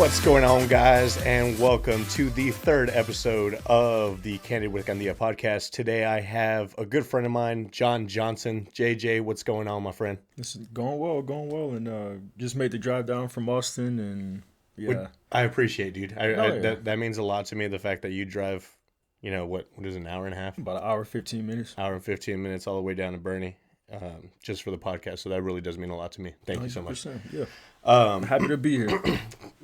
What's going on, guys, and welcome to the third episode of the Candid with Candia podcast. Today I have a good friend of mine, John Johnson. JJ, what's going on, my friend? This is going well, and just made the drive down from Austin, and yeah. I appreciate, dude. Yeah. That means a lot to me, the fact that you drive, what is it, an hour and a half? About an hour, 15 minutes. Hour and 15 minutes all the way down to Bernie, just for the podcast. So that really does mean a lot to me. Thank you so much. Yeah. I'm happy to be here.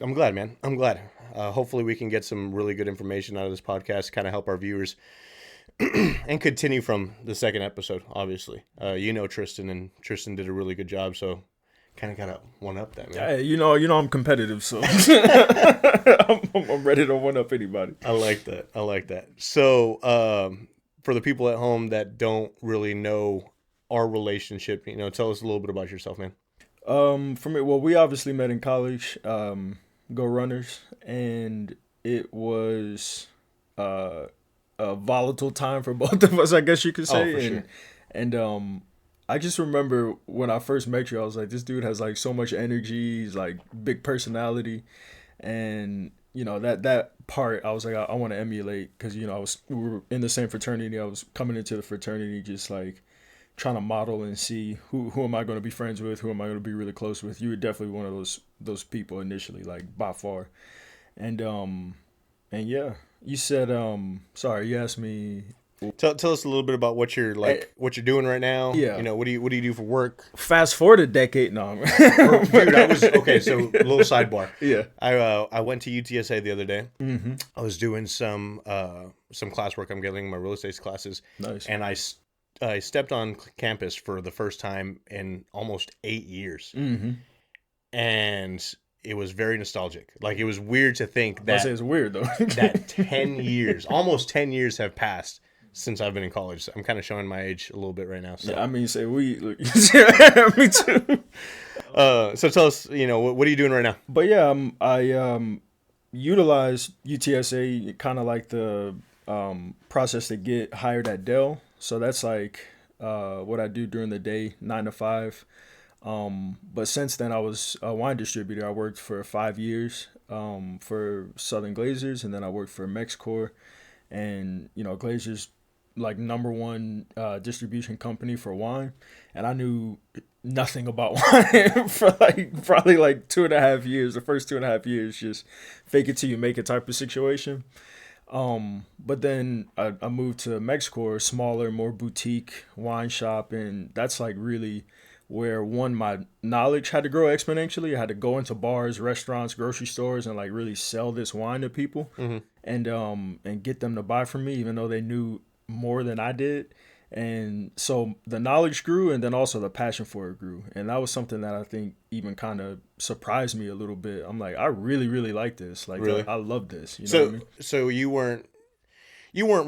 I'm glad, man. I'm glad. Hopefully we can get some really good information out of this podcast, kind of help our viewers and continue from the second episode, obviously. Tristan, and Tristan did a really good job, so kind of got to one-up that, man. Hey, I'm competitive, so I'm ready to one-up anybody. I like that. So for the people at home that don't really know our relationship, tell us a little bit about yourself, man. For me, well, we obviously met in college, Go Runners, and it was a volatile time for both of us, I guess you could say. For sure. And I just remember when I first met you, I was like, this dude has like so much energy, he's like big personality, and that part I was like, I want to emulate, because we were in the same fraternity. I was coming into the fraternity just like trying to model and see who am I going to be friends with, who am I going to be really close with. You were definitely one of those people initially, like by far. And yeah, you said sorry, you asked me. Tell us a little bit about what you're doing right now. Yeah. What do you do for work? Fast forward a decade. No. Dude, I was okay. So a little sidebar. Yeah. I went to UTSA the other day. Mm-hmm. I was doing some classwork. I'm getting my real estate classes. Nice. And I stepped on campus for the first time in almost 8 years. Mm-hmm. And it was very nostalgic. Like, it was weird to think that it's weird though. that 10 years, almost 10 years have passed since I've been in college. So I'm kind of showing my age a little bit right now. So. Yeah, I mean, say we. Look, me too. So tell us, what are you doing right now? But yeah, I utilize UTSA, kind of like the process to get hired at Dell. So that's like what I do during the day, 9 to 5. But since then, I was a wine distributor. I worked for 5 years for Southern Glazers, and then I worked for Mexcor. And, Glazers, like, number one distribution company for wine. And I knew nothing about wine for probably 2.5 years. The first 2.5 years, just fake it till you make it type of situation. But then I moved to Mexcor, smaller, more boutique wine shop, and that's like really where my knowledge had to grow exponentially. I had to go into bars, restaurants, grocery stores, and like really sell this wine to people, mm-hmm. and get them to buy from me, even though they knew more than I did. And so the knowledge grew, and then also the passion for it grew. And that was something that I think even kind of surprised me a little bit. I'm like, I really, really like this. Like, really? I love this. So, know what I mean? So you weren't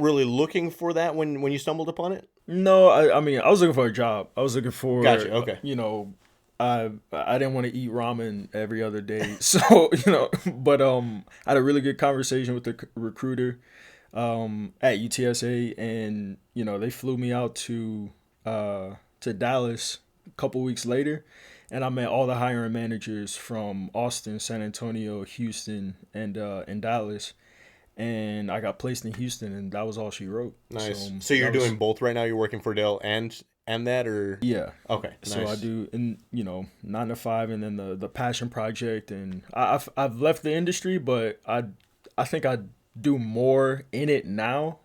really looking for that when you stumbled upon it? No, I mean, I was looking for a job. I was looking for, Gotcha, okay. I didn't want to eat ramen every other day. So, but I had a really good conversation with the recruiter at UTSA, and they flew me out to Dallas a couple weeks later, and I met all the hiring managers from Austin, San Antonio, Houston, and Dallas, and I got placed in Houston, and that was all she wrote. Nice. So you're doing both right now. You're working for Dell and that, or yeah. Okay. Nice. So I do 9 to 5, and then the passion project, and I've left the industry, but I think I do more in it now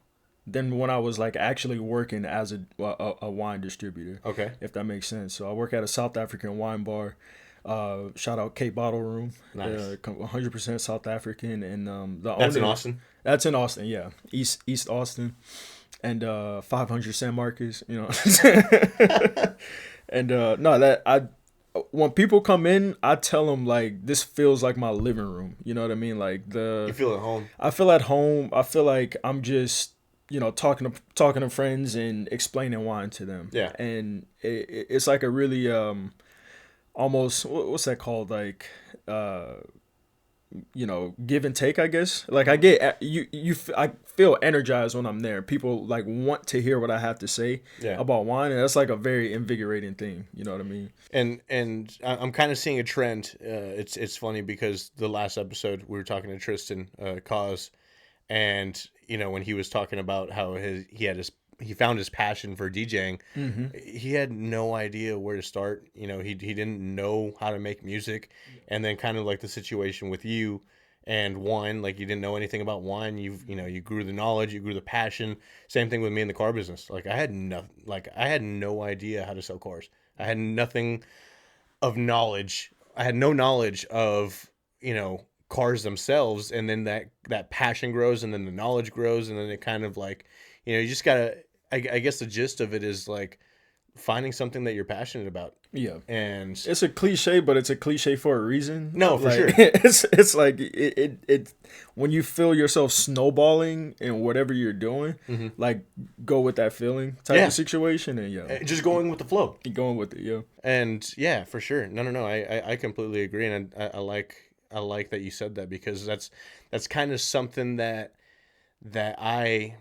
than when I was like actually working as a wine distributor. Okay. If that makes sense. So I work at a South African wine bar. Shout out Cape Bottle Room. Nice. 100% South African, and the That's owner, in Austin. That's in Austin, yeah, East Austin, and 500 San Marcos. And no, that when people come in, I tell them like this feels like my living room. You know what I mean? Like you feel at home. I feel at home. I feel like I'm just talking to friends and explaining wine to them. Yeah. And it's like a really almost what's that called, like give and take, I guess. Like I I feel energized when I'm there. People like want to hear what I have to say Yeah. about wine, and that's like a very invigorating thing. You know what I mean? And I'm kind of seeing a trend. It's funny because the last episode we were talking to Tristan Cause, and when he was talking about how he found his passion for DJing. He had no idea where to start. He didn't know how to make music, and then kind of like the situation with you and wine, like you didn't know anything about wine. You grew the knowledge, you grew the passion. Same thing with me in the car business. Like I had no idea how to sell cars. I had nothing of knowledge. I had no knowledge of cars themselves, and then that passion grows, and then the knowledge grows, and then it kind of like you just gotta. I guess the gist of it is like finding something that you're passionate about. Yeah, and it's a cliche, but it's a cliche for a reason. No, for like, sure. It's like it when you feel yourself snowballing in whatever you're doing, like go with that feeling type of situation, and just going with the flow. Keep going with it, And yeah, for sure. No. I completely agree, and I like that you said that, because that's kind of something that I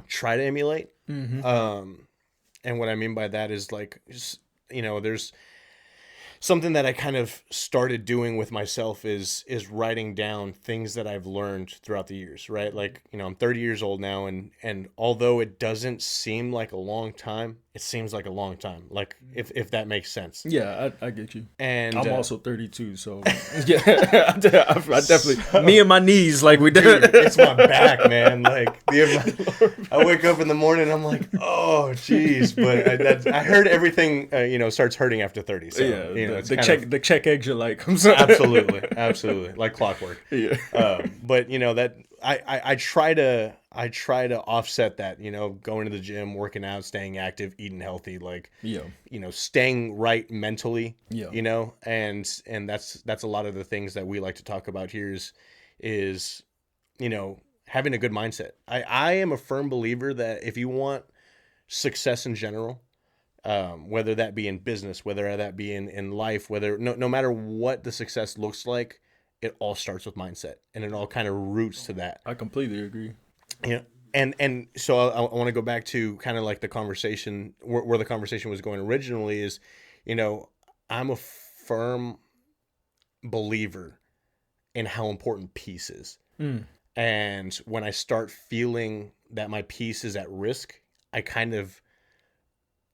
try to emulate. And what I mean by that is like, just, there's something that I kind of started doing with myself is writing down things that I've learned throughout the years, right? Like, I'm 30 years old now, and although it doesn't seem like a long time, it seems like a long time. Like if that makes sense. Yeah, I get you. And I'm also 32, so yeah, I definitely me and my knees, like we did. It's my back, man. Like I wake up in the morning, I'm like, oh, geez. But I heard everything, starts hurting after 30. So yeah, the check eggs are like, I'm sorry. absolutely, like clockwork. Yeah. But that I try to offset that, going to the gym, working out, staying active, eating healthy, like, staying right mentally, and that's a lot of the things that we like to talk about here is having a good mindset. I am a firm believer that if you want success in general, whether that be in business, whether that be in life, no matter what the success looks like, it all starts with mindset, and it all kind of roots to that. I completely agree. And so I want to go back to kind of like the conversation where the conversation was going originally is, I'm a firm believer in how important peace is. And when I start feeling that my peace is at risk, I kind of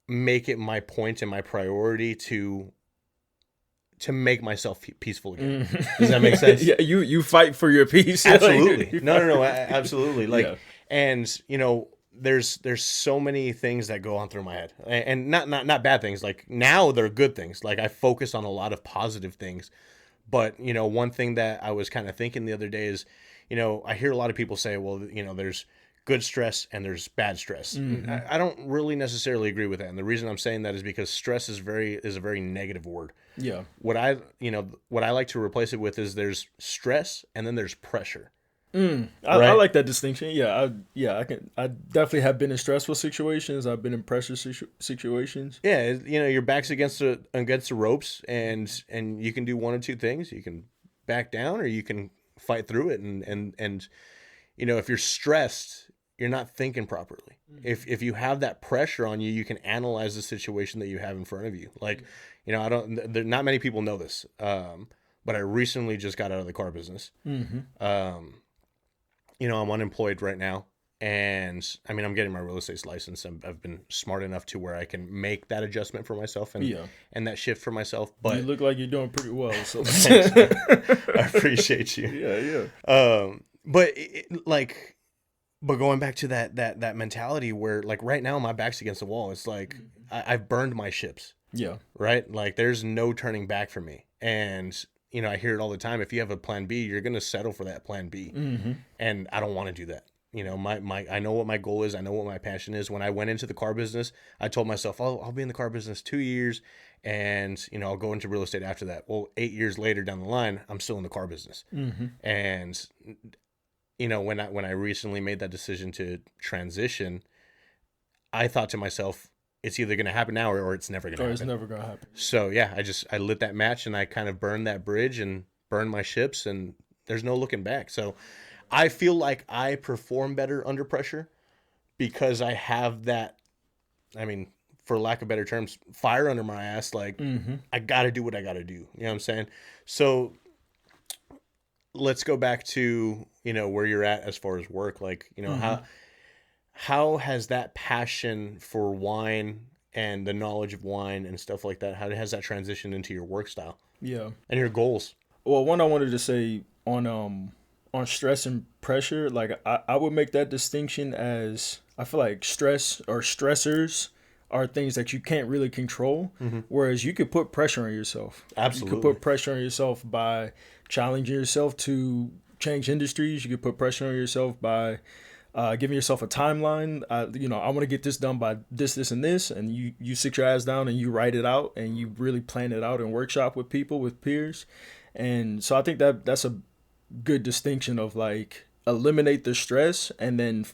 make it my point and my priority to make myself peaceful again. Does that make sense? Yeah, you fight for your peace. Absolutely. No, absolutely. Like, and there's so many things that go on through my head, and not bad things. Like now they're good things. Like I focus on a lot of positive things, but one thing that I was kind of thinking the other day is, I hear a lot of people say, well, there's good stress and there's bad stress. I don't really necessarily agree with that. And the reason I'm saying that is because stress is a very negative word. Yeah. What I like to replace it with is there's stress and then there's pressure. Right? I like that distinction. I definitely have been in stressful situations. I've been in pressure situations. Yeah. Your back's against the ropes, and you can do one or two things. You can back down or you can fight through it. And if you're stressed, you're not thinking properly. If you have that pressure on you, you can analyze the situation that you have in front of you. Like, not many people know this, but I recently just got out of the car business. I'm unemployed right now, and I mean, I'm getting my real estate license. I've been smart enough to where I can make that adjustment for myself and that shift for myself. But you look like you're doing pretty well. So thanks, man. I appreciate you. Yeah. But going back to that mentality where, like, right now my back's against the wall. It's like I've burned my ships. Yeah. Right. Like there's no turning back for me. And I hear it all the time. If you have a plan B, you're gonna settle for that plan B. And I don't want to do that. I know what my goal is. I know what my passion is. When I went into the car business, I told myself, I'll be in the car business 2 years, and I'll go into real estate after that. Well, 8 years later down the line, I'm still in the car business. And when I recently made that decision to transition, I thought to myself, it's either going to happen now or it's never going to happen. Or it's never going to happen. So yeah, I lit that match and I kind of burned that bridge, and burn my ships, and there's no looking back. So I feel like I perform better under pressure because I have that, I mean, for lack of better terms, fire under my ass. Like, I got to do what I got to do. You know what I'm saying? So let's go back to, where you're at as far as work. Like, how has that passion for wine and the knowledge of wine and stuff like that, how has that transitioned into your work style? Yeah. And your goals? Well, one I wanted to say on stress and pressure, like I would make that distinction as I feel like stress or stressors are things that you can't really control, whereas you could put pressure on yourself. Absolutely. You could put pressure on yourself by challenging yourself to change industries. You could put pressure on yourself by giving yourself a timeline. I want to get this done by this, and this, and you sit your ass down and you write it out and you really plan it out and workshop with people, with peers. And so I think that's a good distinction of like eliminate the stress and then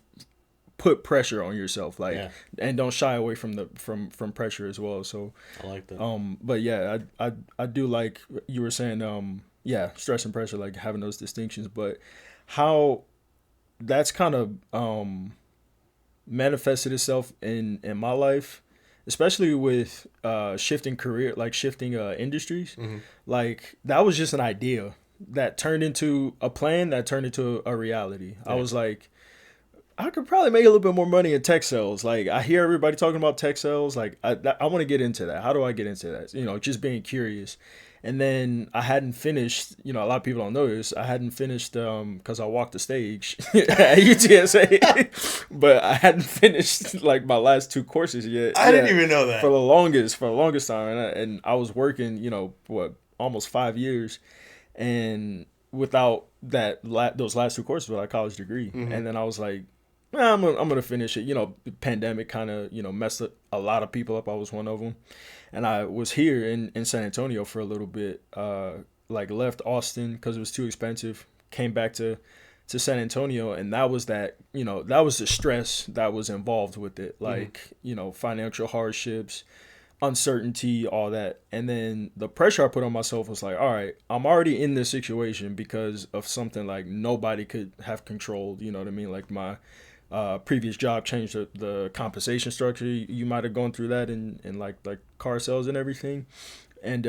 put pressure on yourself, like, and don't shy away from pressure as well. So I like that. But yeah, I do like you were saying, stress and pressure, like having those distinctions, but how that's kind of manifested itself in my life, especially with shifting career, like shifting industries. Like that was just an idea that turned into a plan that turned into a reality. I was like, I could probably make a little bit more money in tech sales. Like I hear everybody talking about tech sales. Like I want to get into that. How do I get into that? Just being curious. And then I hadn't finished, a lot of people don't know this. I hadn't finished because I walked the stage at UTSA, but I hadn't finished like my last 2 courses yet. I didn't even know that. For the longest time. And I was working, almost 5 years. And without those last 2 courses without a college degree. And then I was like, I'm gonna finish it. The pandemic kind of messed a lot of people up. I was one of them, and I was here in San Antonio for a little bit. Like left Austin because it was too expensive. Came back to San Antonio, and that was that was the stress that was involved with it. Like financial hardships, uncertainty, all that. And then the pressure I put on myself was like, all right, I'm already in this situation because of something like nobody could have controlled. You know what I mean? Like my previous job changed the compensation structure. You might have gone through that in like car sales and everything. And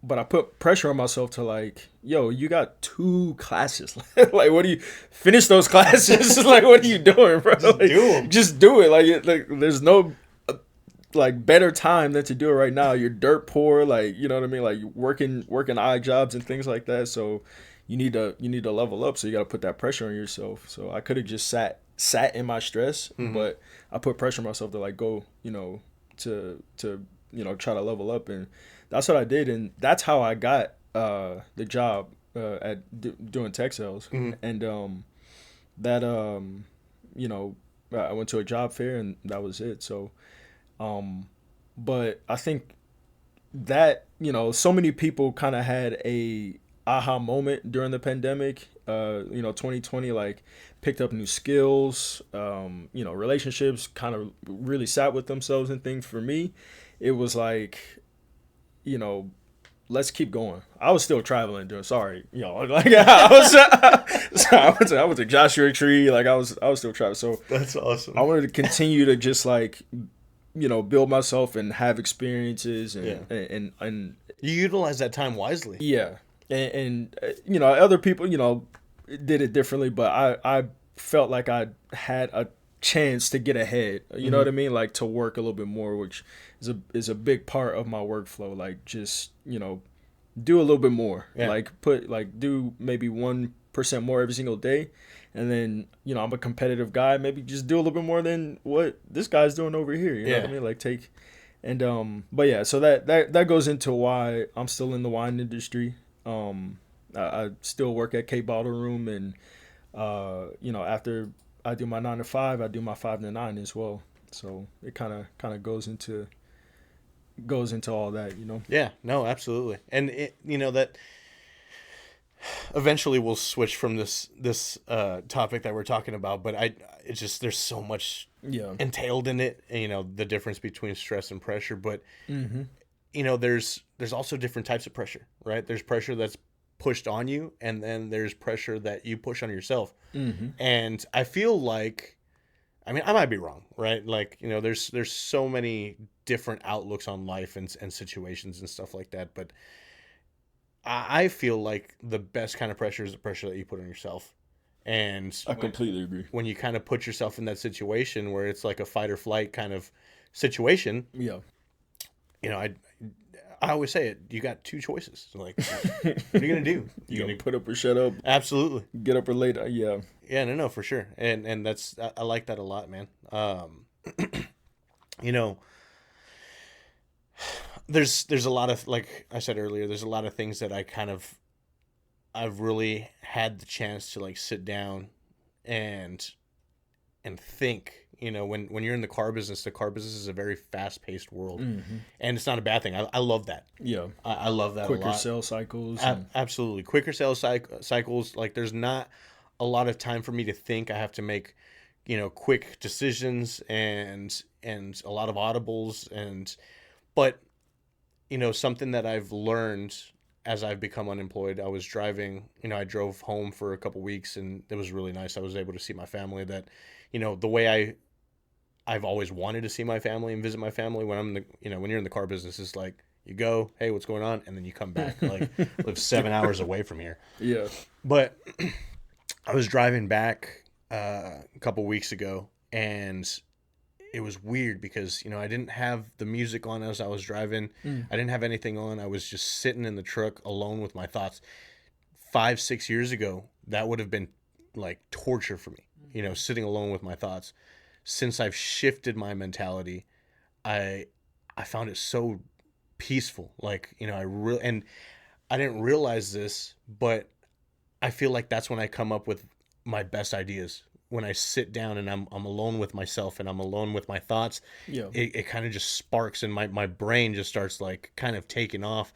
but I put pressure on myself to like, yo, you got 2 classes. Like, what do you finish those classes? Like, what are you doing, bro? Just like, do them. Just do it. Like there's no like better time than to do it right now. You're dirt poor, like, you know what I mean? Like working odd jobs and things like that. So you need to level up. So you got to put that pressure on yourself. So I could have just sat in my stress, but I put pressure on myself to like go, to try to level up, and that's what I did, and that's how I got the job at doing tech sales, and that I went to a job fair and that was it. So but I think that so many people kind of had a aha moment during the pandemic. 2020 like picked up new skills, relationships kind of really sat with themselves and things. For me, it was like, let's keep going. I was still traveling doing, like I went to Joshua Tree, like I was still traveling. So that's awesome. I wanted to continue to just like, build myself and have experiences and you utilize that time wisely. Yeah. And other people, did it differently, but I felt like I had a chance to get ahead. You know what I mean? Like to work a little bit more, which is a big part of my workflow. Like just, do a little bit more. Yeah. Like do maybe 1% more every single day. And then, I'm a competitive guy. Maybe just do a little bit more than what this guy's doing over here. You know what I mean? Like take, and but yeah. So that goes into why I'm still in the wine industry. I still work at K Bottle Room, and after I do my 9 to 5, I do my 5 to 9 as well. So it kind of goes into all that. Yeah. No. Absolutely. And it, that. Eventually we'll switch from this topic that we're talking about, but it's just there's so much entailed in it, and, the difference between stress and pressure. But there's also different types of pressure, right? There's pressure that's pushed on you, and then there's pressure that you push on yourself. Mm-hmm. And I feel like, I mean, I might be wrong, right? Like, there's so many different outlooks on life and situations and stuff like that. But I feel like the best kind of pressure is the pressure that you put on yourself. And I completely agree. when you kind of put yourself in that situation where it's like a fight or flight kind of situation, Yeah. I always say it. You got two choices. So, like, what are you gonna do? You gonna put up or shut up? Absolutely. Get up or lay down? Yeah. Yeah, no, for sure. And that's I like that a lot, man. You know, there's a lot of, like I said earlier, there's a lot of things that I've really had the chance to like sit down and think. When you're in the car business is a very fast paced world, Mm-hmm. and it's not a bad thing. I love that. Yeah. I love that a Quicker lot. sales cycles. Absolutely. Quicker sales cycles. Like, there's not a lot of time for me to think. I have to make, quick decisions and a lot of audibles. But, something that I've learned as I've become unemployed, I was driving, I drove home for a couple weeks, and it was really nice. I was able to see my family that, the way I've always wanted to see my family and visit my family when when you're in the car business, is like, you go, hey, what's going on? And then you come back. Like, live 7 hours away from here. Yeah. But I was driving back a couple weeks ago, and it was weird because, I didn't have the music on as I was driving. I didn't have anything on. I was just sitting in the truck alone with my thoughts. 5-6 years ago, that would have been like torture for me, sitting alone with my thoughts. Since I've shifted my mentality, I found it so peaceful. Like, and I didn't realize this, but I feel like that's when I come up with my best ideas. When I sit down and I'm alone with myself and I'm alone with my thoughts, Yeah. it kind of just sparks, and my brain just starts like kind of taking off.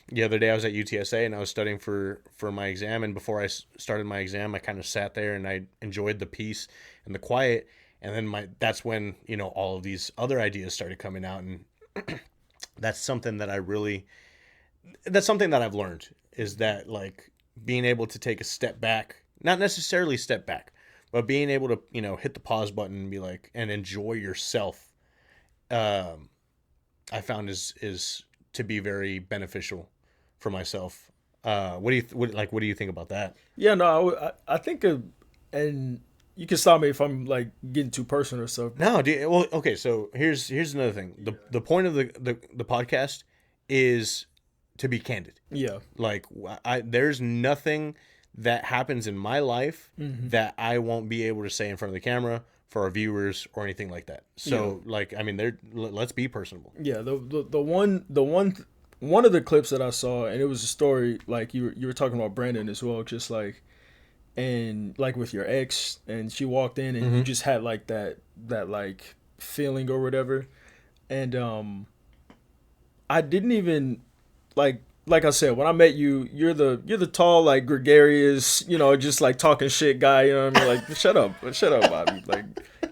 The other day I was at UTSA and I was studying for my exam, and before I started my exam, I kind of sat there and I enjoyed the peace and the quiet. And then that's when, all of these other ideas started coming out. And that's something that I've learned, is that, like, being able to take a step back, not necessarily step back, but being able to, hit the pause button and be like, and enjoy yourself. I found is to be very beneficial for myself. What do you think about that? Yeah. No, I think, and you can stop me if I'm like getting too personal or stuff. No, well, okay. So here's another thing. The point of the podcast is to be candid. Yeah. Like, there's nothing that happens in my life that I won't be able to say in front of the camera for our viewers or anything like that. So, like, I mean, let's be personable. Yeah. One of the clips that I saw, and it was a story, like you were talking about Brandon as well, just like, and like with your ex, and she walked in and you just had like that like feeling or whatever. And I didn't even like I said, when I met you, you're the tall, like, gregarious, just like talking shit guy, you know what I mean? Like, shut up, Bobby.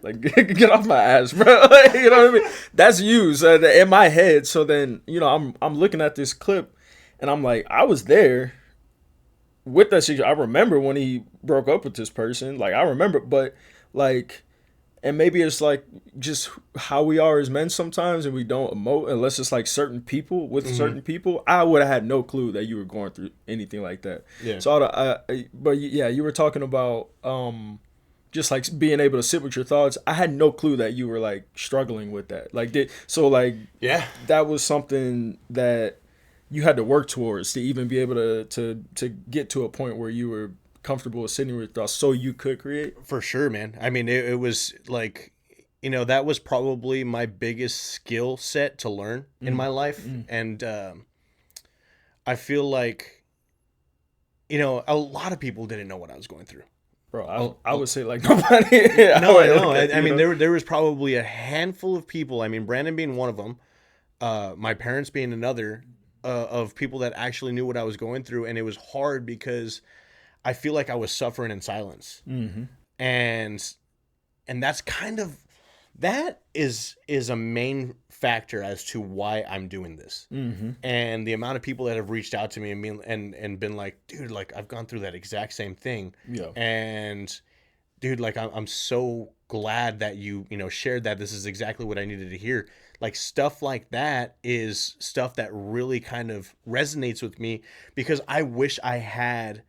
Like get off my ass, bro. You know what I mean? That's you, so in my head. So then, I'm looking at this clip, and I'm like, I was there with that situation. I remember when he broke up with this person. Like, I remember, but like, and maybe it's like just how we are as men sometimes, and we don't emote unless it's like certain people with certain people. I would have had no clue that you were going through anything like that. Yeah. So but yeah, you were talking about just like being able to sit with your thoughts. I had no clue that you were like struggling with that. Yeah, that was something that you had to work towards to even be able to get to a point where you were comfortable with sitting with thoughts so you could create. For sure, man. I mean, it was like, that was probably my biggest skill set to learn in my life. And I feel like, a lot of people didn't know what I was going through. Bro, I would say like nobody. No, I know. I mean, there was probably a handful of people. I mean, Brandon being one of them, my parents being another, of people that actually knew what I was going through. And it was hard because I feel like I was suffering in silence. And that's kind of that is a main factor as to why I'm doing this. Mm-hmm. And the amount of people that have reached out to me and been like, dude, like I've gone through that exact same thing. Yeah. And dude, like I'm so glad that you shared that. This is exactly what I needed to hear. Like stuff like that is stuff that really kind of resonates with me, because I wish I had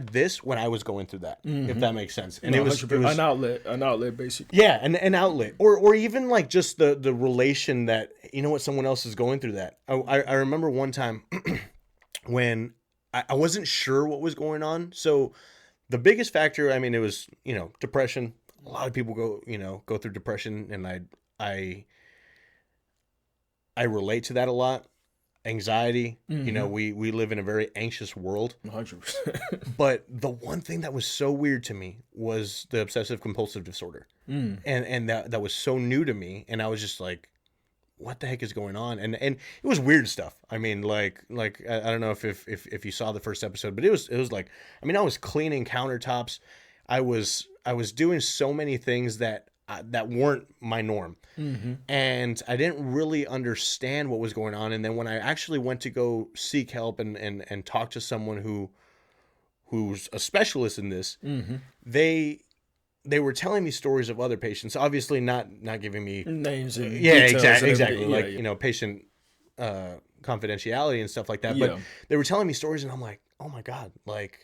this when I was going through that, if that makes sense. And No, it was an outlet, basically. yeah, an outlet, or even like just the relation that what, someone else is going through that. I remember one time when I wasn't sure what was going on. So the biggest factor, I mean, it was depression. A lot of people go through depression, and I relate to that a lot. Anxiety, we live in a very anxious world. 100%. But the one thing that was so weird to me was the obsessive compulsive disorder. And that was so new to me, and I was just like, what the heck is going on? And it was weird stuff. I mean, like I don't know if you saw the first episode, but it was like, I mean, I was cleaning countertops. I was doing so many things that weren't my norm. And I didn't really understand what was going on. And then when I actually went to go seek help and talk to someone who's a specialist in this, they were telling me stories of other patients, obviously not giving me names and exactly yeah, like patient confidentiality and stuff like that. Yeah. But they were telling me stories, and I'm like, oh my God, like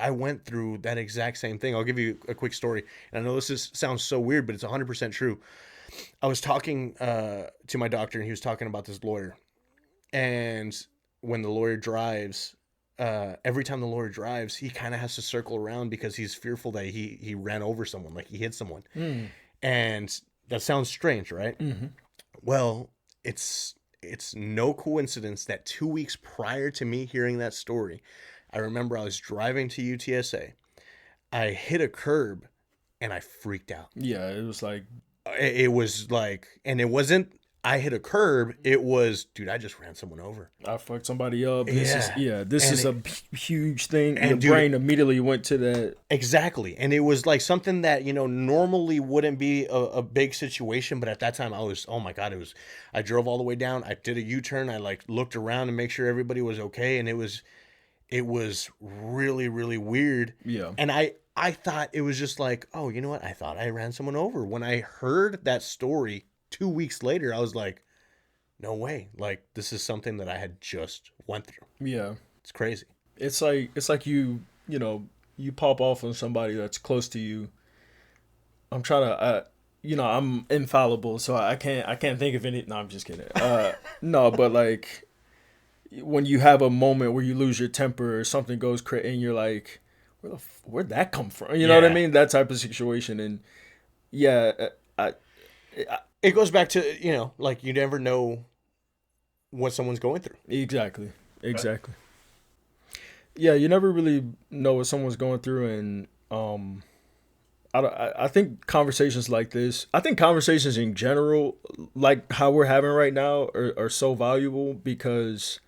I went through that exact same thing. I'll give you a quick story. And I know sounds so weird, but it's 100% true. I was talking to my doctor, and he was talking about this lawyer. And when the lawyer drives, every time the lawyer drives, he kind of has to circle around because he's fearful that he ran over someone, like he hit someone. And that sounds strange, right? Well, it's no coincidence that 2 weeks prior to me hearing that story, I remember I was driving to UTSA. I hit a curb and I freaked out. Yeah, it was like, and it wasn't, I hit a curb. It was, dude, I just ran someone over. I fucked somebody up. Yeah. This is a huge thing. And your brain immediately went to that. Exactly. And it was like something that, normally wouldn't be a big situation. But at that time I was, oh my God, I drove all the way down. I did a U-turn. I like looked around to make sure everybody was okay. And it was really, really weird. Yeah. And I thought it was just like, oh, you know what? I thought I ran someone over. When I heard that story 2 weeks later, I was like, no way. Like, this is something that I had just went through. Yeah. It's crazy. It's like you pop off on somebody that's close to you. I'm trying to, I'm infallible, so I can't think of any. No, I'm just kidding. No, but like when you have a moment where you lose your temper or something goes crazy, and you're like, where'd that come from? You know what I mean? That type of situation. And yeah, it goes back to, like you never know what someone's going through. Exactly. Yeah, you never really know what someone's going through. And I think conversations like this, I think conversations in general, like how we're having right now, are so valuable, because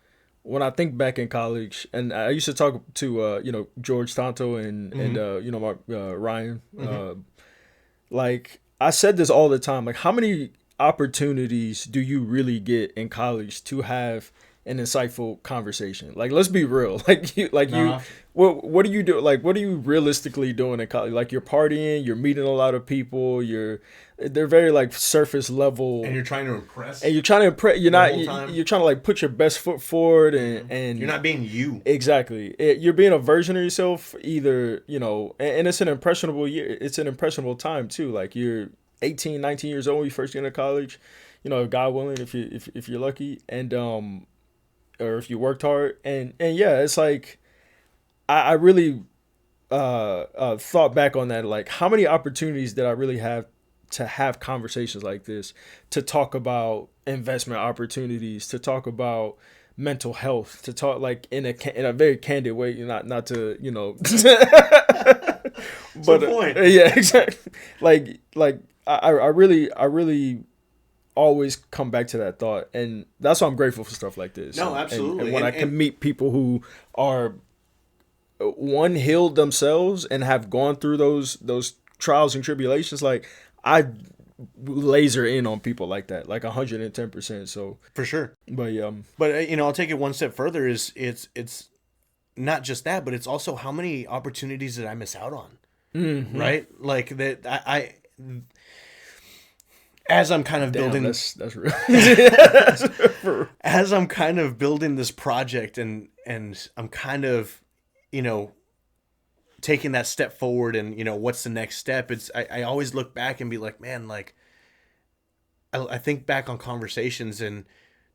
when I think back in college, and I used to talk to George Tonto and Ryan, like I said this all the time, like how many opportunities do you really get in college to have an insightful conversation? Like, let's be real. What do you do? Like, what are you realistically doing in college? Like, you're partying, you're meeting a lot of people, they're very like surface level, and you're trying to impress. You're trying to like put your best foot forward, and you're not being you. Exactly. You're being a version of yourself, either, and it's an impressionable year. It's an impressionable time too. Like, you're 18, 19 years old, you first get into college, God willing, if you're lucky, and or if you worked hard, and yeah, it's like I really thought back on that, like how many opportunities did I really have to have conversations like this, to talk about investment opportunities, to talk about mental health, to talk like in a very candid way, not to but yeah, exactly. Like I really always come back to that thought, and that's why I'm grateful for stuff like this. No, absolutely. And when I can meet people who are healed themselves and have gone through those trials and tribulations, like I laser in on people like that, like 110%. So For sure. but yeah, But I'll take it one step further. Is it's not just that, but it's also how many opportunities did I miss out on, right? Like that I as I'm kind of damn, building that's real. as I'm kind of building this project, and I'm kind of, you know, taking that step forward, and what's the next step. I always look back and be like, man, like I think back on conversations, and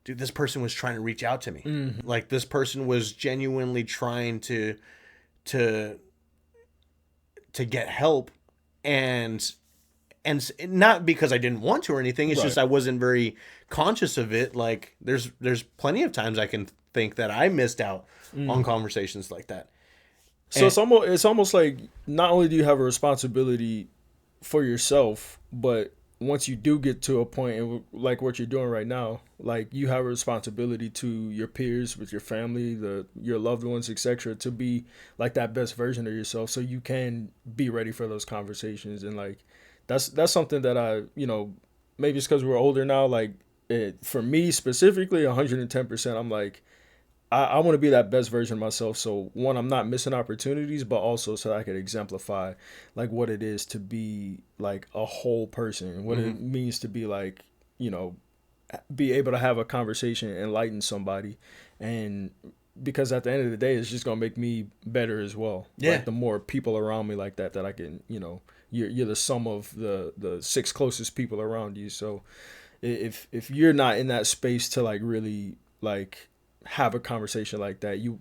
dude, this person was trying to reach out to me. Like this person was genuinely trying to get help, and not because I didn't want to or anything. It's just Right. I wasn't very conscious of it. Like there's plenty of times I can think that I missed out on conversations like that. So And it's almost like not only do you have a responsibility for yourself, but once you do get to a point in like what you're doing right now, like you have a responsibility to your peers, with your family, your loved ones, etc., to be like that best version of yourself, so you can be ready for those conversations. And like that's something that I, maybe it's because we're older now. Like for me specifically, 110%. I'm like, I want to be that best version of myself. So one, I'm not missing opportunities, but also so I could exemplify like what it is to be like a whole person, what it means to be like, be able to have a conversation, enlighten somebody. And because at the end of the day, it's just going to make me better as well. Yeah. Like the more people around me like that I can, you're the sum of the six closest people around you. So if you're not in that space to like really like have a conversation like that, you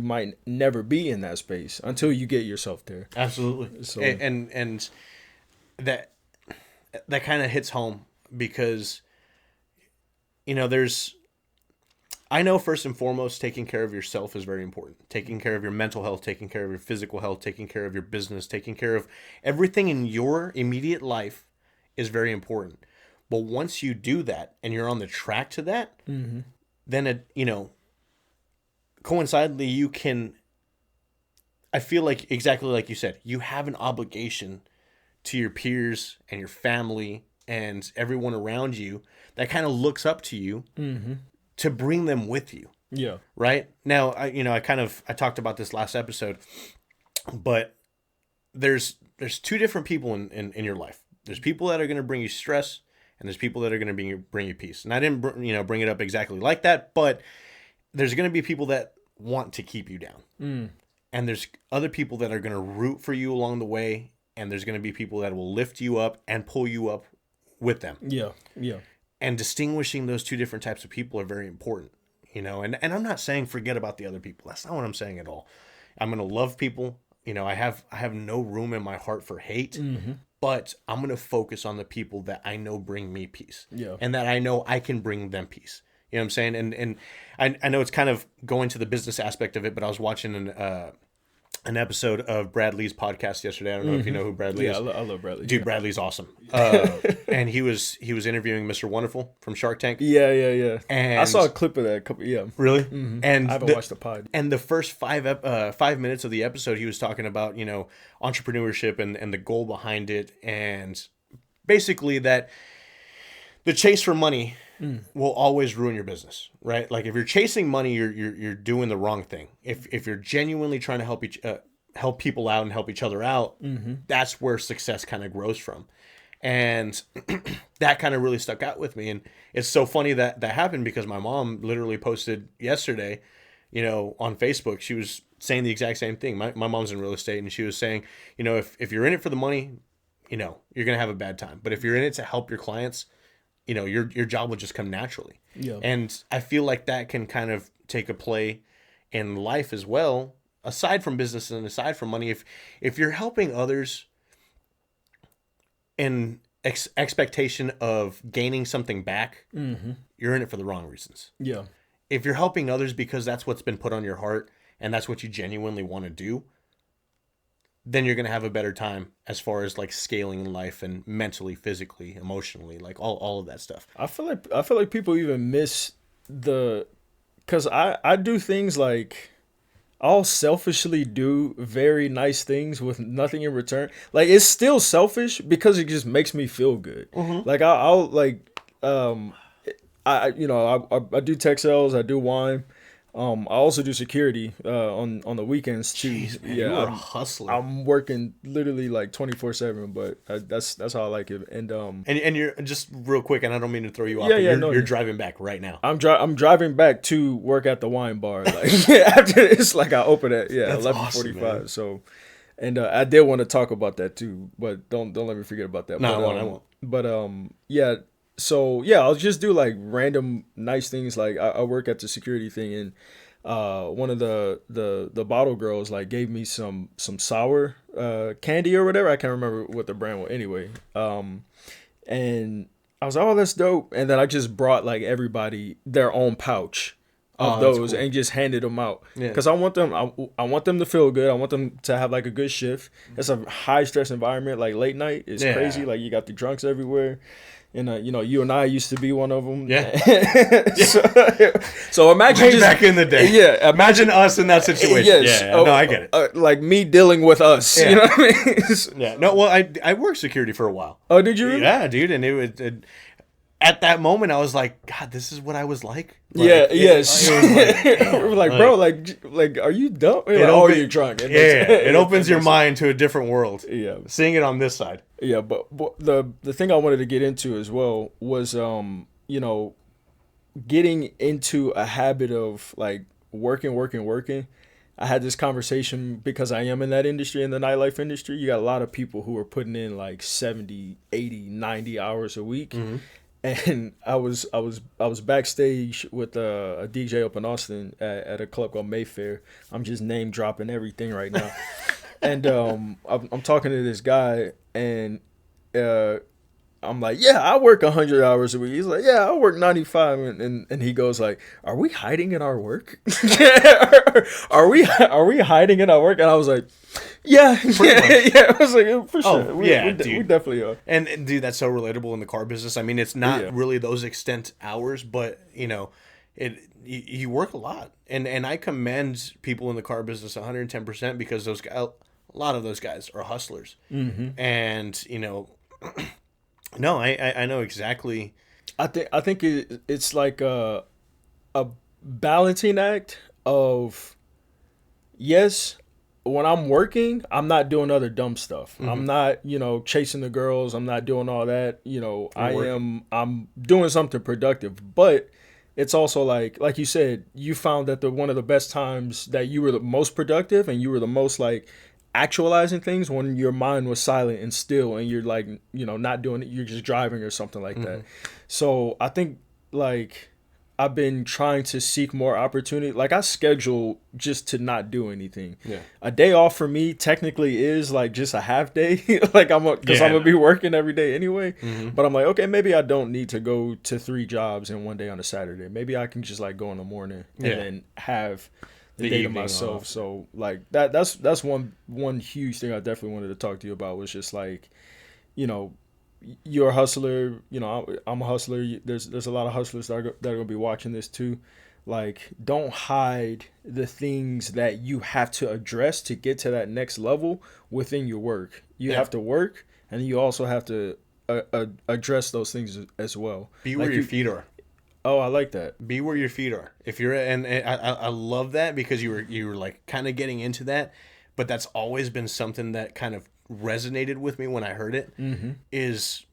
might never be in that space until you get yourself there. absolutely. So And that kind of hits home because there's I know first and foremost taking care of yourself is very important. Taking care of your mental health, taking care of your physical health, taking care of your business, taking care of everything in your immediate life is very important. But once you do that and you're on the track to that, then coincidentally you can, I feel like exactly like you said, you have an obligation to your peers and your family and everyone around you that kind of looks up to you to bring them with you. yeah, Right now, I talked about this last episode, but there's two different people in your life. There's people that are going to bring you stress, and there's people that are going to bring you peace. And I didn't bring it up exactly like that, but there's going to be people that want to keep you down, and there's other people that are going to root for you along the way, and there's going to be people that will lift you up and pull you up with them. yeah, And distinguishing those two different types of people are very important, and I'm not saying forget about the other people. That's not what I'm saying at all. I'm going to love people. I have no room in my heart for hate, but I'm going to focus on the people that I know bring me peace, Yeah. and that I know I can bring them peace. You know what I'm saying? And I know it's kind of going to the business aspect of it, but I was watching an episode of Brad Lee's podcast yesterday. I don't know if you know who Brad Lee yeah. is. I love Bradley. Dude, Bradley's awesome. And he was interviewing Mr. Wonderful from Shark Tank. Yeah. And I saw a clip of that. Yeah. really, and I haven't watched the pod. And the first 5 minutes of the episode, he was talking about entrepreneurship and the goal behind it, and basically that the chase for money will always ruin your business, right? Like if you're chasing money, you're doing the wrong thing. If you're genuinely trying to help people out and help each other out, that's where success kind of grows from. And that kind of really stuck out with me. And it's so funny that happened because my mom literally posted yesterday, on Facebook. She was saying the exact same thing. My mom's in real estate, and she was saying, if you're in it for the money, you're going to have a bad time. But if you're in it to help your clients, your job will just come naturally. Yeah. And I feel like that can kind of take a play in life as well, aside from business and aside from money. If you're helping others in expectation of gaining something back, you're in it for the wrong reasons. Yeah. If you're helping others because that's what's been put on your heart and that's what you genuinely want to do, then you're going to have a better time as far as like scaling in life and mentally, physically, emotionally, like all of that stuff. I feel like people even miss because I do things like I'll selfishly do very nice things with nothing in return. Like it's still selfish because it just makes me feel good. Like I'll like I do tech sales, I do wine. I also do security on the weekends too. Jeez, man, Yeah, you are a hustler. I'm working literally like 24/7, but that's how I like it. And And you're just real quick, and I don't mean to throw you off, Yeah, but yeah, you're, no, you're yeah. driving back right now. I'm driving back to work at the wine bar. Like after this, like I open at That's 11:45. awesome, man. So, and I did want to talk about that too, but don't let me forget about that. No, but, I won't. But yeah. So yeah, I'll just do like random nice things. Like I work at the security thing, and one of the bottle girls like gave me some sour Candia or whatever. I can't remember what the brand was. Anyway, and I was like, oh, that's dope. And then I just brought like everybody their own pouch of Oh, that's those cool. and just handed them out Yeah. because I want them. I want them to feel good. I want them to have like a good shift. It's a high stress environment. Like late night is Yeah. crazy. Like you got the drunks everywhere. And you and I used to be one of them. Yeah. so imagine Way just back in the day. Yeah, Imagine us in that situation. Yes. Yeah, no, I get it. Like me dealing with us. Yeah. You know what I mean? Yeah. No, well, I worked security for a while. Oh, did you really? Yeah, dude, and at that moment, I was like, God, this is what I was like. Yeah, yes. It was like, damn, We're like, bro, like, are you dumb? Like, open- you're drunk. yeah, it opens your mind to a different world. Yeah, Seeing it on this side. yeah. But the thing I wanted to get into as well was, getting into a habit of like working. I had this conversation because I am in that industry, in the nightlife industry. You got a lot of people who are putting in like 70, 80, 90 hours a week. And I was backstage with a DJ up in Austin at a club called Mayfair. I'm just name dropping everything right now. And I'm talking to this guy, and I'm like, yeah, I work 100 hours a week. He's like, yeah, I work 95. And he goes like, are we hiding in our work? are we hiding in our work? And I was like, yeah. I was like, for sure. We definitely are. And dude, that's so relatable in the car business. I mean, it's not Yeah. really those extent hours, but you work a lot. And I commend people in the car business 110% because those guys, a lot of those guys are hustlers. And no, I know exactly. I think it's like a balancing act of, yes, when I'm working, I'm not doing other dumb stuff. I'm not, chasing the girls. I'm not doing all that. I'm doing something productive. But it's also like you said, you found that one of the best times that you were the most productive and you were the most like actualizing things when your mind was silent and still and you're like, not doing it. You're just driving or something like that. So I think like I've been trying to seek more opportunity. Like I schedule just to not do anything. Yeah. A day off for me technically is like just a half day. Like I'm gonna be working every day anyway. But I'm like, okay, maybe I don't need to go to 3 jobs in one day on a Saturday. Maybe I can just like go in the morning and then have the day to myself. Off. So like that's one huge thing I definitely wanted to talk to you about was just like, you're a hustler, I'm a hustler. There's a lot of hustlers that are going to be watching this too. Like, don't hide the things that you have to address to get to that next level within your work. You have to work, and you also have to address those things as well. Be where your feet are. Oh, I like that. Be where your feet are. If you're and I love that because you were like kind of getting into that, but that's always been something that kind of resonated with me when I heard it. Is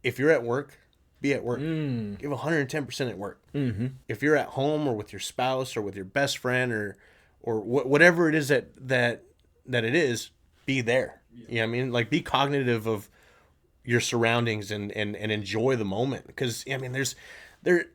if you're at work, be at work. Give 110% at work. If you're at home or with your spouse or with your best friend or whatever it is that it is, be there. You know what I mean? Like be cognitive of your surroundings and enjoy the moment. Because I mean there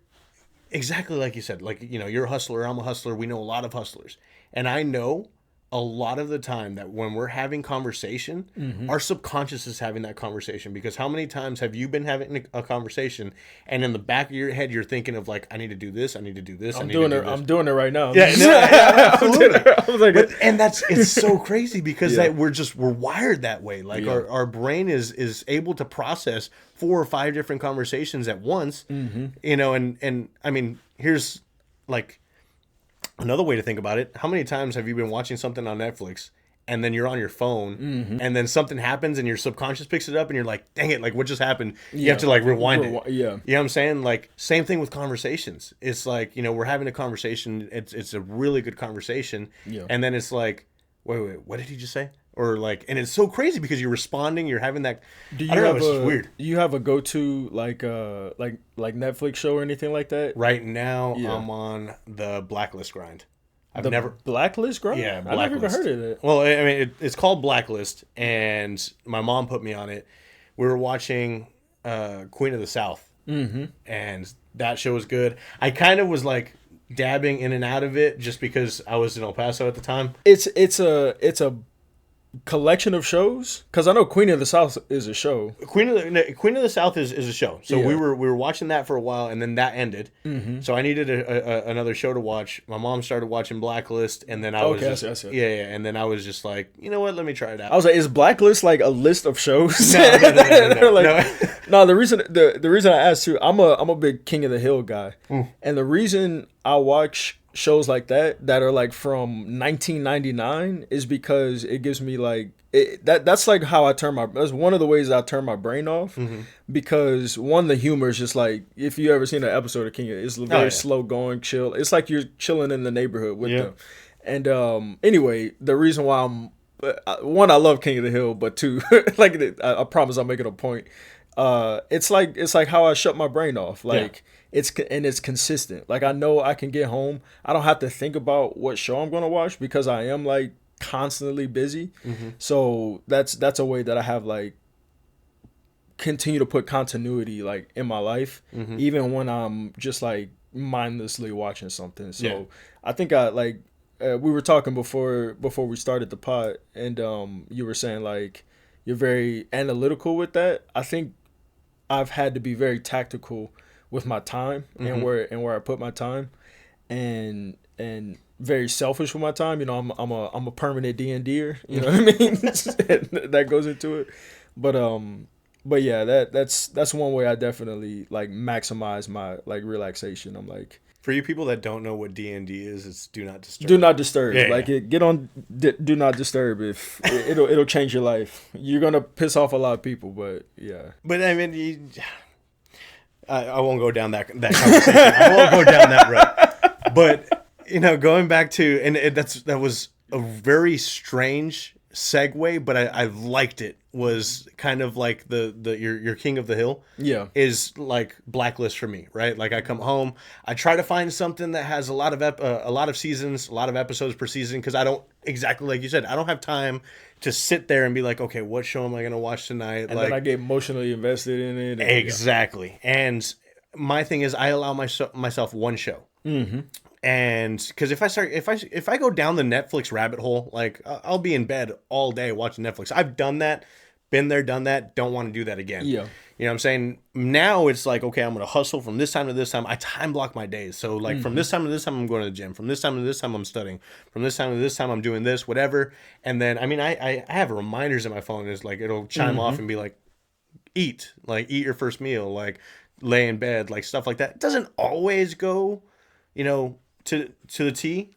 exactly like you said, like you're a hustler, I'm a hustler, we know a lot of hustlers. And I know a lot of the time that when we're having conversation, our subconscious is having that conversation. Because how many times have you been having a conversation and in the back of your head you're thinking of like, I need to do this, I need to do this, I'm doing it right now. Yeah, absolutely. And it's so crazy because we're wired that way. Like our brain is able to process 4 or 5 different conversations at once. And I mean, here's like another way to think about it, how many times have you been watching something on Netflix and then you're on your phone and then something happens and your subconscious picks it up and you're like, dang it, like what just happened? You have to like rewind it. Yeah. You know what I'm saying? Like same thing with conversations. It's like, we're having a conversation. It's a really good conversation. Yeah. And then it's like, wait, what did he just say? Or like, and it's so crazy because you're responding, you're having that. Do you I don't know, have it's just weird. Do you have a go-to like Netflix show or anything like that? Right now, Yeah. I'm on the Blacklist grind. I've The never. Blacklist, bro? Yeah, I never even Blacklist. heard of that. Well, I mean, it's called Blacklist, and my mom put me on it. We were watching Queen of the South, and that show was good. I kind of was like dabbing in and out of it just because I was in El Paso at the time. It's a collection of shows, because I know Queen of the South is a show. Queen of the South is a show. So Yeah. we were watching that for a while, and then that ended. Mm-hmm. So I needed another show to watch. My mom started watching Blacklist, and then I was Okay, just, I see. yeah, and then I was just like, you know what? Let me try it out. I was like, is Blacklist like a list of shows? No. Like, no. The reason I asked too, I'm a big King of the Hill guy, and the reason I watch shows like that are like from 1999 is because it gives me like that's like how that's one of the ways I turn my brain off, because one, the humor is just like, if you ever seen an episode of King of, it's very slow going, chill. It's like you're chilling in the neighborhood with them. And anyway, the reason why one, I love King of the Hill, but two, like I promise I'll make it a point. It's like how I shut my brain off. Like it's consistent. Like I know I can get home. I don't have to think about what show I'm gonna watch because I am like constantly busy. So that's a way that I have like continue to put continuity like in my life, even when I'm just like mindlessly watching something. So I think I like we were talking before we started the pod, and you were saying like you're very analytical with that. I think I've had to be very tactical with my time and where I put my time, and very selfish with my time. You know, I'm a permanent D&Der. You know what I mean? That goes into it. But yeah, that's one way I definitely like maximize my like relaxation. I'm like, For you people that don't know what D&D is, it's do not disturb. do not disturb. Yeah, like get on do not disturb. If it'll change your life. You're gonna piss off a lot of people, but yeah. But I mean, I won't go down that conversation. I won't go down that road. But going back to that was a very strange segue, but I liked it. Was kind of like your King of the Hill. Yeah. Is like Blacklist for me, right? Like I come home, I try to find something that has a lot of seasons, a lot of episodes per season, because I don't, exactly like you said, I don't have time to sit there and be like, okay, what show am I going to watch tonight? And like, then I get emotionally invested in it. And, exactly. And my thing is, I allow myself one show. Mm-hmm. And because if I go down the Netflix rabbit hole, like I'll be in bed all day watching Netflix. I've done that, been there, done that. Don't want to do that again. Yeah. You know what I'm saying? Now it's like, okay, I'm going to hustle from this time to this time. I time block my days. So like from this time to this time, I'm going to the gym. From this time to this time, I'm studying. From this time to this time, I'm doing this, whatever. And then, I mean, I have reminders in my phone. It's like, it'll chime off and be like, eat your first meal, like lay in bed, like stuff like that. It doesn't always go, to the T,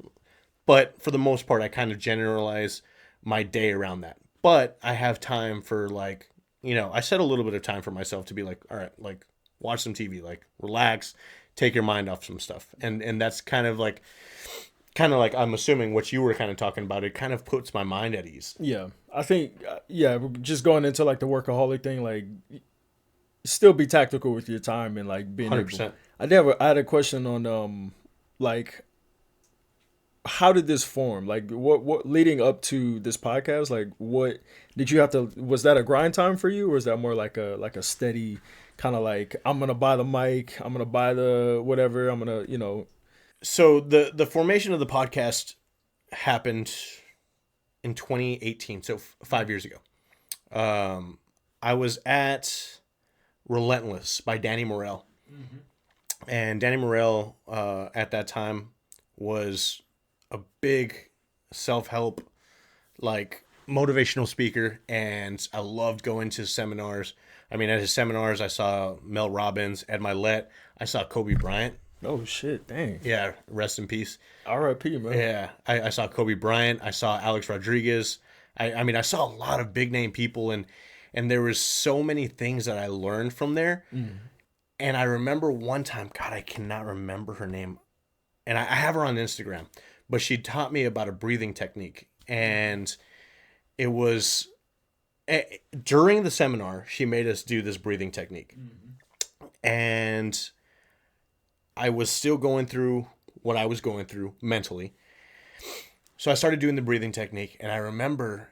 but for the most part, I kind of generalize my day around that. But I have time for like, I set a little bit of time for myself to be like, all right, like watch some TV, like relax, take your mind off some stuff. And that's kind of like I'm assuming what you were kind of talking about. It kind of puts my mind at ease. Yeah. I think, just going into like the workaholic thing, like still be tactical with your time and like being 100%. able. I had a question on like, how did this form? Like what leading up to this podcast, like what did you have to, was that a grind time for you, or is that more like a steady kind of like, I'm going to buy the mic, I'm going to buy the whatever, I'm going to, So the formation of the podcast happened in 2018, so 5 years ago. I was at Relentless by Danny Morell. And Danny Morell at that time was a big self-help, like motivational speaker, and I loved going to seminars. I mean, at his seminars, I saw Mel Robbins, Ed Milet, I saw Kobe Bryant. Oh shit, dang. Yeah, rest in peace. R.I.P. man. Yeah, I saw Kobe Bryant. I saw Alex Rodriguez. I mean, I saw a lot of big name people, and there was so many things that I learned from there. And I remember one time, God, I cannot remember her name, and I have her on Instagram, but she taught me about a breathing technique, and it was during the seminar she made us do this breathing technique, and I was still going through what I was going through mentally. So I started doing the breathing technique, and I remember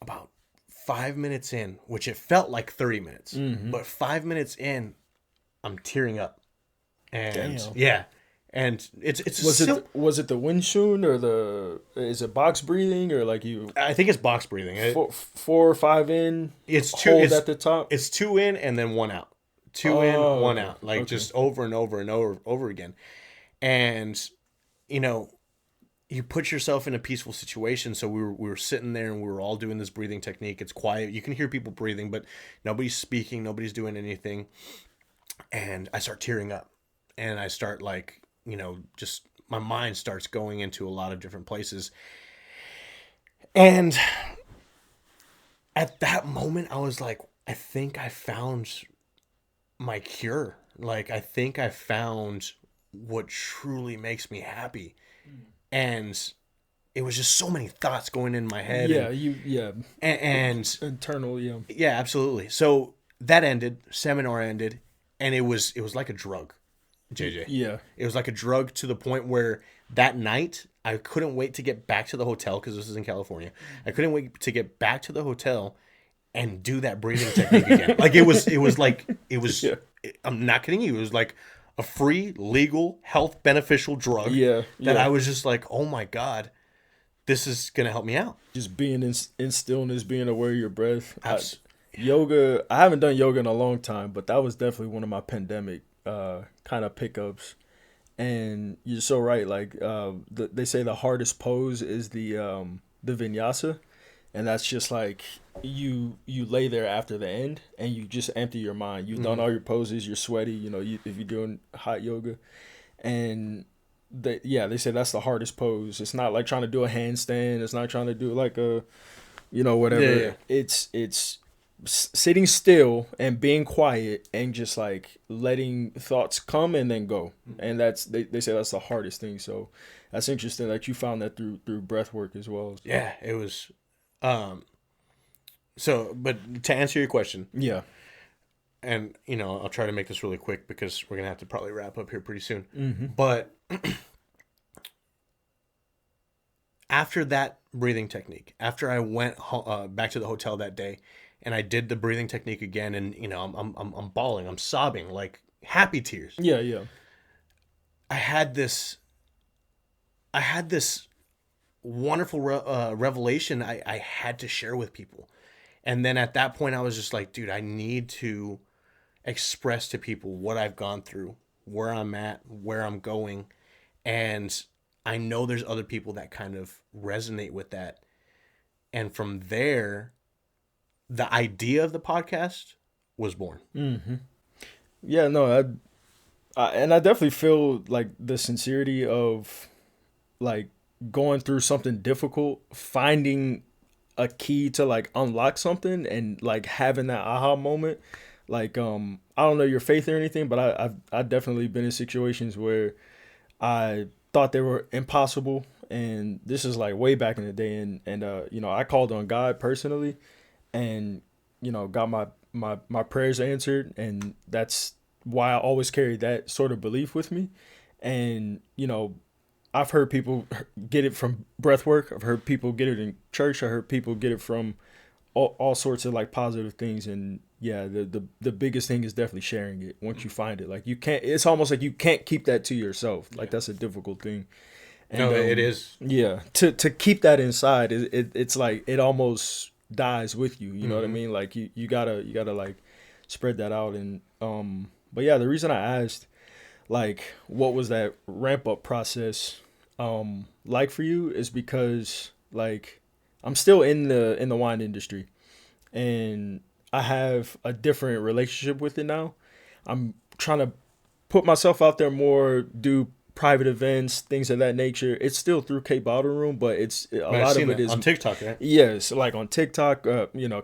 about 5 minutes in, which it felt like 30 minutes, but 5 minutes in, I'm tearing up. And Damn. yeah, and it's Was it the Wing or is it box breathing or like you I think it's box breathing. 4 or 5 in, It's two. hold at the top? It's two in and then one out. Two in, one out. Like just over and over and over again. And you know, you put yourself in a peaceful situation. So we were sitting there and we were all doing this breathing technique. It's quiet. You can hear people breathing, but nobody's speaking. Nobody's doing anything. And I start tearing up, and I start like, just my mind starts going into a lot of different places. And at that moment, I was like, I think I found my cure. Like, I think I found what truly makes me happy. And it was just so many thoughts going in my head. And Internal, yeah. yeah, absolutely. So that ended, seminar ended, and it was like a drug, JJ. Yeah. It was like a drug to the point where that night I couldn't wait to get back to the hotel, because this is in California. I couldn't wait to get back to the hotel and do that breathing technique again. Like it was Yeah. I'm not kidding you. It was like a free, legal, health beneficial drug. Yeah, That yeah. I was just like, oh my God, this is gonna help me out. Just being in stillness, being aware of your breath. Abs- I haven't done yoga in a long time, but that was definitely one of my pandemic kind of pickups. And you're so right. Like they say, the hardest pose is the vinyasa, and that's just like you lay there after the end, and you just empty your mind. You've done all your poses. You're sweaty. If you're doing hot yoga, and they say that's the hardest pose. It's not like trying to do a handstand. It's not trying to do like a whatever. Yeah. It's sitting still and being quiet and just like letting thoughts come and then go. And that's they say that's the hardest thing. So that's interesting that you found that through breath work as well. Yeah, it was. So, but to answer your question, Yeah. and I'll try to make this really quick because we're gonna have to probably wrap up here pretty soon. But after that breathing technique, after I went back to the hotel that day, and I did the breathing technique again, and I'm bawling, I'm sobbing, like happy tears. Yeah, yeah. I had this wonderful revelation I had to share with people. And then at that point, I was just like, dude, I need to express to people what I've gone through, where I'm at, where I'm going. And I know there's other people that kind of resonate with that. And from there, the idea of the podcast was born. Yeah, no, and I definitely feel like the sincerity of like going through something difficult, finding a key to like unlock something, and like having that aha moment. Like I don't know your faith or anything, but I've definitely been in situations where I thought they were impossible, and this is like way back in the day, and I called on God personally, and got my prayers answered, and that's why I always carry that sort of belief with me. And I've heard people get it from breath work. I've heard people get it in church. I heard people get it from all sorts of like positive things. And yeah, the biggest thing is definitely sharing it once you find it. Like you can't. It's almost like you can't keep that to yourself. Like that's a difficult thing. And, No, it is. Yeah, to keep that inside, it's like it almost dies with you. You know what I mean? Like you gotta like spread that out. And but yeah, the reason I asked, like, what was that ramp up process like for you, is because like I'm still in the wine industry, and I have a different relationship with it now. I'm trying to put myself out there more, do private events, things of that nature. It's still through Cape Bottle Room, but it's a I've lot seen of it that is on TikTok, right? yes, like on TikTok,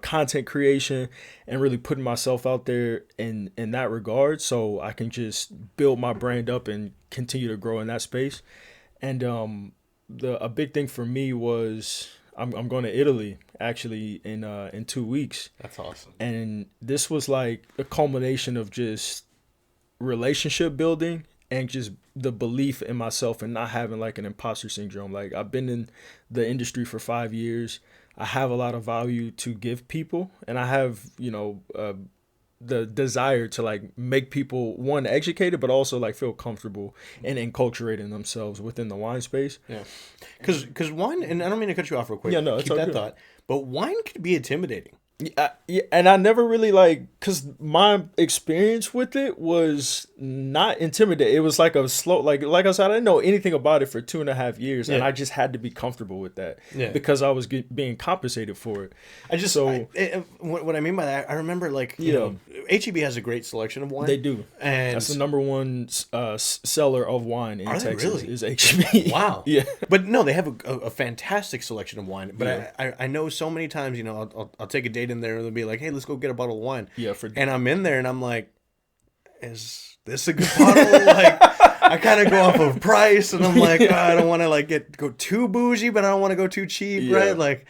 content creation and really putting myself out there in that regard, so I can just build my brand up and continue to grow in that space. And the a big thing for me was I'm going to Italy actually in 2 weeks, That's awesome. and this was like a culmination of just relationship building and just the belief in myself and not having like an imposter syndrome. Like I've been in the industry for 5 years. I have a lot of value to give people, and I have the desire to like make people one educated, but also like feel comfortable and enculturating themselves within the wine space. Yeah, because wine, and I don't mean to cut you off real quick. Yeah, no, it's keep all that good. thought. But wine could be intimidating. Yeah, and I never really like, because my experience with it was not intimidating. It was like a slow, like I said, I didn't know anything about it for 2.5 years, and Yeah. I just had to be comfortable with that Yeah. because I was being compensated for it. I just So what I mean by that, I remember like Yeah. HEB has a great selection of wine. they do. And That's the number one seller of wine in Are they Texas really? is HB. Wow. Yeah. But no, they have a fantastic selection of wine. But Yeah. I know so many times, I'll take a date in there and they'll be like, hey, let's go get a bottle of wine. Yeah, And I'm in there and I'm like, is this a good bottle? Like, I kind of go off of price and I'm like, I don't want to like go too bougie, but I don't want to go too cheap, Yeah. right? Like,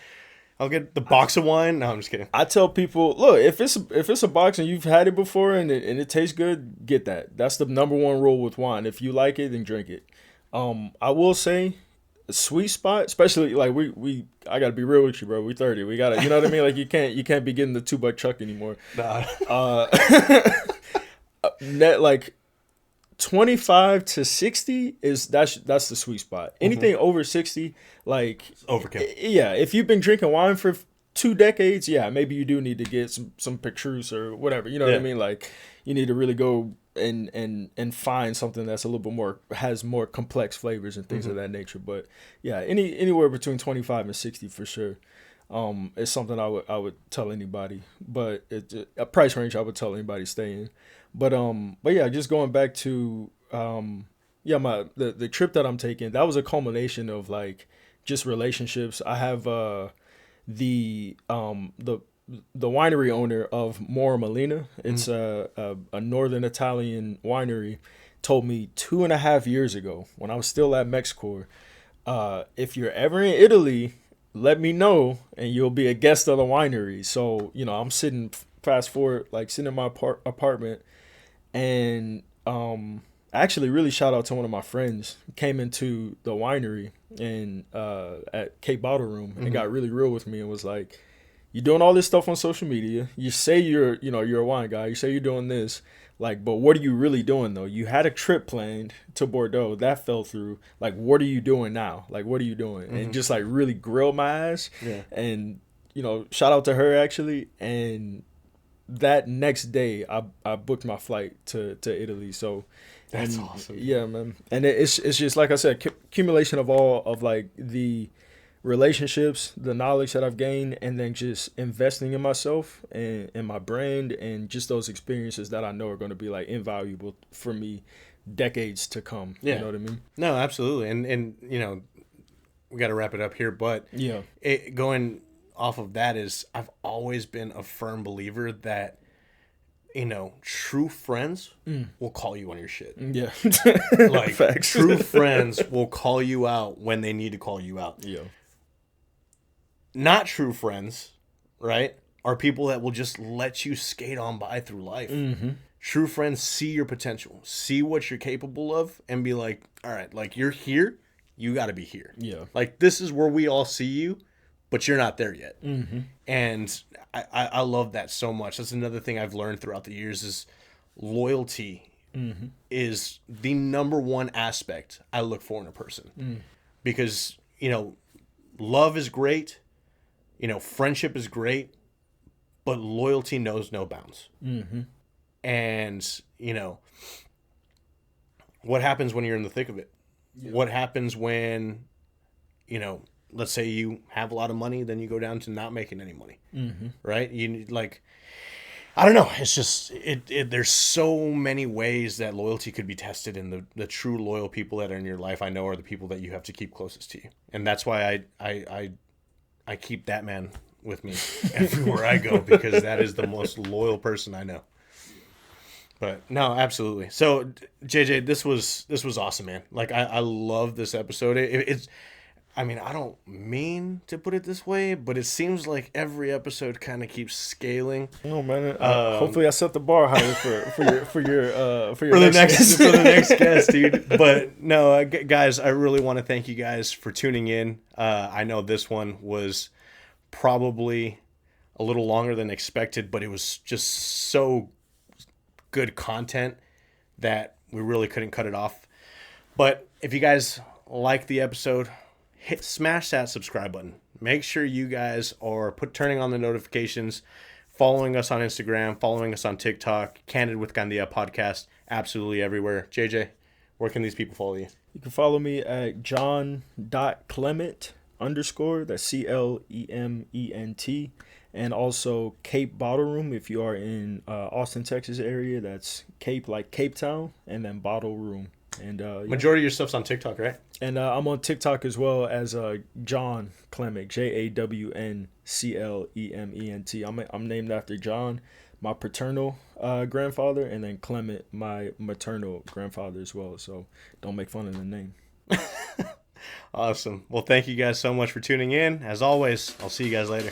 I'll get the box of wine. No, I'm just kidding. I tell people, look, if it's a box and you've had it before and it tastes good, get that. That's the number one rule with wine. If you like it, then drink it. I will say, a sweet spot, especially like I gotta be real with you, bro. We 30. We gotta, you know what I mean? Like you can't be getting the 2 buck chuck anymore. Nah. Net like 25 to 60 that's the sweet spot. Anything over 60, like Overkill. yeah, if you've been drinking wine for 2 decades, yeah, maybe you do need to get some Petrus or whatever. You know what I Yeah. mean? Like you need to really go and find something that's a little bit more, has more complex flavors and things of that nature. But yeah, anywhere between 25 and 60 for sure. It's something I would tell anybody, but it's a price range I would tell anybody stay in. But yeah, just going back to the trip that I'm taking, that was a culmination of like just relationships. I have the winery owner of Mora Molina. It's a northern Italian winery. Told me 2.5 years ago when I was still at Mexicor, if you're ever in Italy, let me know and you'll be a guest of the winery. So I'm sitting, fast forward, like sitting in my apartment, and actually really shout out to one of my friends, came into the winery and at Cape Bottle Room and got really real with me and was like, you're doing all this stuff on social media. You say you're a wine guy. You say you're doing this, like, but what are you really doing though? You had a trip planned to Bordeaux that fell through. Like, what are you doing now? Like, what are you doing? And just like really grill my ass. Yeah. And shout out to her actually. And that next day, I booked my flight to Italy. So That's awesome. Yeah, man. And it's just like I said, accumulation of all of like the relationships, the knowledge that I've gained, and then just investing in myself and in my brand, and just those experiences that I know are going to be like invaluable for me decades to come. Yeah. You know what I mean? No, absolutely. And we got to wrap it up here, but Yeah. Going off of that is, I've always been a firm believer that true friends will call you on your shit. Yeah. Like Facts. true friends will call you out when they need to call you out. Yeah. Not true friends, right, are people that will just let you skate on by through life. True friends see your potential, see what you're capable of, and be like, all right, like, you're here, you got to be here. Yeah. Like, this is where we all see you, but you're not there yet. And I love that so much. That's another thing I've learned throughout the years is loyalty is the number one aspect I look for in a person. Because, love is great, friendship is great, but loyalty knows no bounds. And, what happens when you're in the thick of it? Yeah. What happens when, let's say you have a lot of money, then you go down to not making any money, right? You like, I don't know. It's just there's so many ways that loyalty could be tested, and the true loyal people that are in your life, I know, are the people that you have to keep closest to you, and that's why I keep that man with me everywhere I go, because that is the most loyal person I know. But no, absolutely. So JJ, this was awesome, man. Like I love this episode. It's I mean, I don't mean to put it this way, but it seems like every episode kind of keeps scaling. No man. Hopefully, I set the bar higher for your For the next guest. for the next guest, dude. But no, guys, I really want to thank you guys for tuning in. I know this one was probably a little longer than expected, but it was just so good content that we really couldn't cut it off. But if you guys like the episode, smash that subscribe button. Make sure you guys are turning on the notifications, following us on Instagram, following us on TikTok, Candid with Candia podcast, absolutely everywhere. JJ, where can these people follow you? You can follow me at john.clement_. That's CLEMENT. And also Cape Bottle Room if you are in Austin, Texas area. That's Cape, like Cape Town, and then Bottle Room. And Majority of your stuff's on TikTok, right? And I'm on TikTok as well as John Clement, JAWNCLEMENT. I'm named after John, my paternal grandfather, and then Clement, my maternal grandfather as well. So don't make fun of the name. Awesome. Well, thank you guys so much for tuning in. As always, I'll see you guys later.